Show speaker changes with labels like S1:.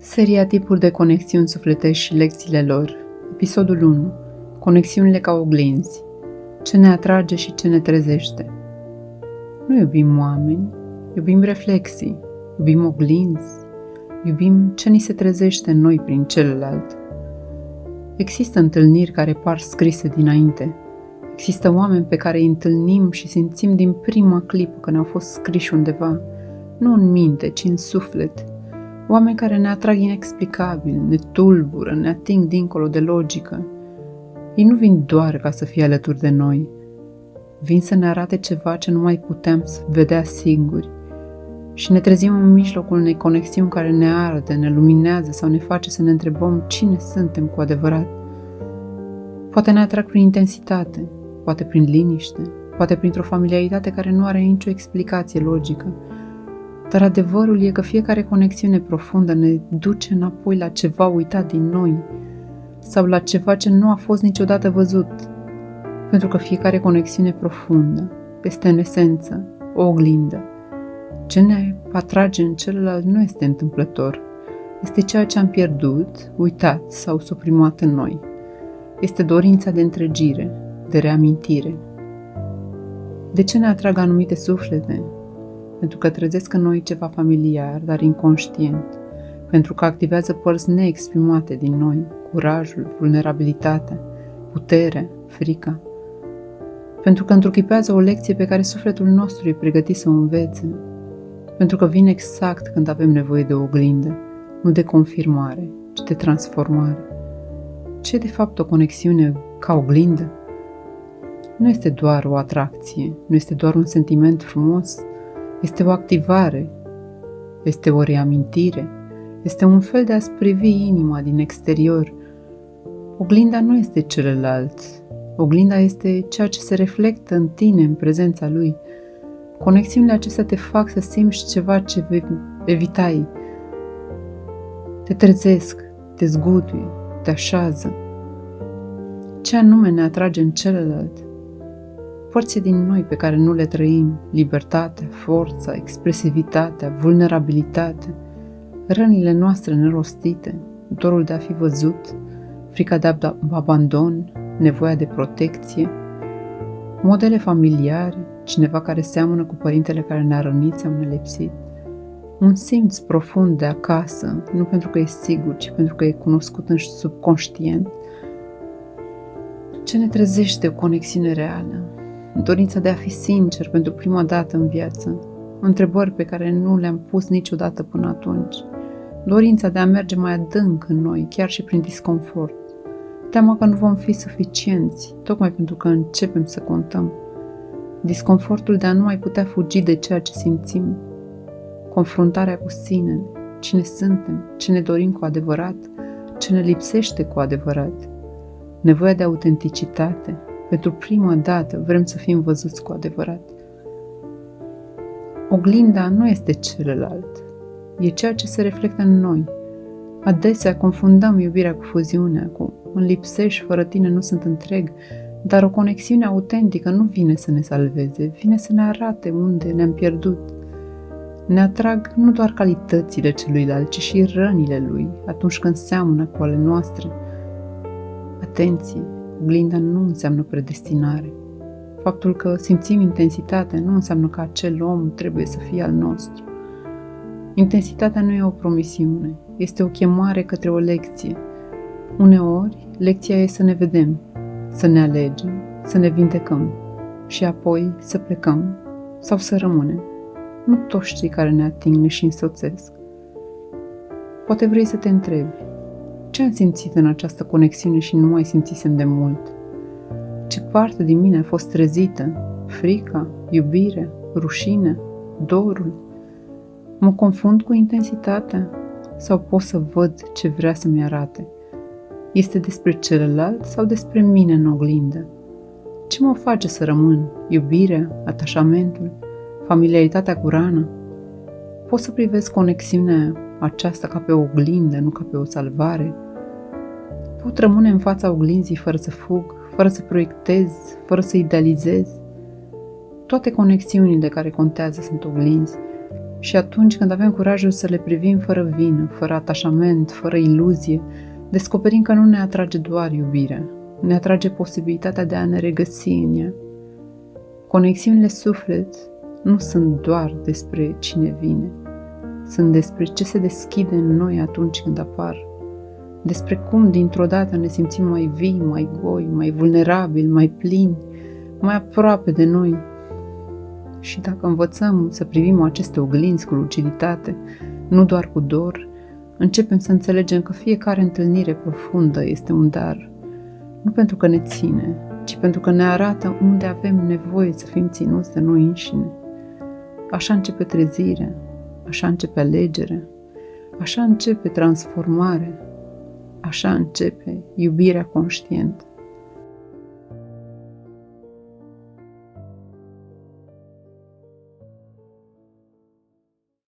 S1: Seria Tipuri de conexiuni sufletești și lecțiile lor. Episodul 1. Conexiunile ca oglinzi. Ce ne atrage și ce ne trezește. Nu iubim oameni, iubim reflexii, iubim oglinzi, iubim ce ni se trezește în noi prin celălalt. Există întâlniri care par scrise dinainte. Există oameni pe care îi întâlnim și simțim din prima clipă că ne-au fost scriși undeva, nu în minte, ci în suflet. Oameni care ne atrag inexplicabil, ne tulbură, ne ating dincolo de logică. Ei nu vin doar ca să fie alături de noi. Vin să ne arate ceva ce nu mai puteam să vedea singuri. Și ne trezim în mijlocul unei conexiuni care ne arde, ne luminează sau ne face să ne întrebăm cine suntem cu adevărat. Poate ne atrag prin intensitate, poate prin liniște, poate printr-o familiaritate care nu are nicio explicație logică. Dar adevărul e că fiecare conexiune profundă ne duce înapoi la ceva uitat din noi sau la ceva ce nu a fost niciodată văzut. Pentru că fiecare conexiune profundă este în esență o oglindă. Ce ne atrage în celălalt nu este întâmplător. Este ceea ce am pierdut, uitat sau suprimat în noi. Este dorința de întregire, de reamintire. De ce ne atrag anumite suflete? Pentru că trezesc în noi ceva familiar, dar inconștient, pentru că activează părți neexprimate din noi, curajul, vulnerabilitatea, puterea, frica, pentru că întruchipează o lecție pe care sufletul nostru e pregătit să o învețe, pentru că vine exact când avem nevoie de o oglindă, nu de confirmare, ci de transformare. Ce e de fapt o conexiune ca oglindă? Nu este doar o atracție, nu este doar un sentiment frumos, este o activare, este o reamintire, este un fel de a-ți privi inima din exterior. Oglinda nu este celălalt, oglinda este ceea ce se reflectă în tine în prezența lui. Conexiunile acestea te fac să simți ceva ce evitai. Te trezesc, te zguduie, te așează. Ce anume ne atrage în celălalt? Părți din noi pe care nu le trăim, libertatea, forța, expresivitatea, vulnerabilitatea, rănile noastre nerostite, dorul de a fi văzut, frica de abandon, nevoia de protecție, modele familiare, cineva care seamănă cu părintele care ne-a rănit sau ne-a lipsit, un simț profund de acasă, nu pentru că e sigur, ci pentru că e cunoscut în subconștient. Ce ne trezește o conexiune reală? Dorința de a fi sincer pentru prima dată în viață, întrebări pe care nu le-am pus niciodată până atunci, dorința de a merge mai adânc în noi, chiar și prin disconfort, teama că nu vom fi suficienți, tocmai pentru că începem să contăm, disconfortul de a nu mai putea fugi de ceea ce simțim, confruntarea cu sine, cine suntem, ce ne dorim cu adevărat, ce ne lipsește cu adevărat, nevoia de autenticitate. Pentru prima dată vrem să fim văzuți cu adevărat. Oglinda nu este celălalt, e ceea ce se reflectă în noi. Adesea confundăm iubirea cu fuziunea, cu îmi lipsești, fără tine nu sunt întreg, dar o conexiune autentică nu vine să ne salveze, vine să ne arate unde ne-am pierdut. Ne atrag nu doar calitățile celuilalt, ci și rănile lui atunci când seamănă cu ale noastre. Atenție! Oglinda nu înseamnă predestinare. Faptul că simțim intensitate nu înseamnă că acel om trebuie să fie al nostru. Intensitatea nu e o promisiune, este o chemare către o lecție. Uneori, lecția e să ne vedem, să ne alegem, să ne vindecăm și apoi să plecăm sau să rămânem. Nu toți cei care ne ating ne și însoțesc. Poate vrei să te întrebi, ce am simțit în această conexiune și nu mai simțisem de mult? Ce parte din mine a fost trezită? Frica, iubirea, rușinea, dorul? Mă confund cu intensitatea? Sau pot să văd ce vrea să-mi arate? Este despre celălalt sau despre mine în oglindă? Ce mă face să rămân? Iubirea, atașamentul, familiaritatea cu rana? Pot să privesc conexiunea aceasta ca pe o oglindă, nu ca pe o salvare? Pot rămâne în fața oglinzii fără să fug, fără să proiectez, fără să idealizez? Toate conexiunile care contează sunt oglinzi. Și atunci când avem curajul să le privim fără vină, fără atașament, fără iluzie, descoperim că nu ne atrage doar iubirea, ne atrage posibilitatea de a ne regăsi în ea. Conexiunile suflet nu sunt doar despre cine vine, sunt despre ce se deschide în noi atunci când apar, despre cum dintr-o dată ne simțim mai vii, mai goi, mai vulnerabili, mai plini, mai aproape de noi. Și dacă învățăm să privim aceste oglinzi cu luciditate, nu doar cu dor, începem să înțelegem că fiecare întâlnire profundă este un dar, nu pentru că ne ține, ci pentru că ne arată unde avem nevoie să fim ținuți de noi înșine. Așa începe trezirea, așa începe alegerea, așa începe transformarea, așa începe iubirea conștientă.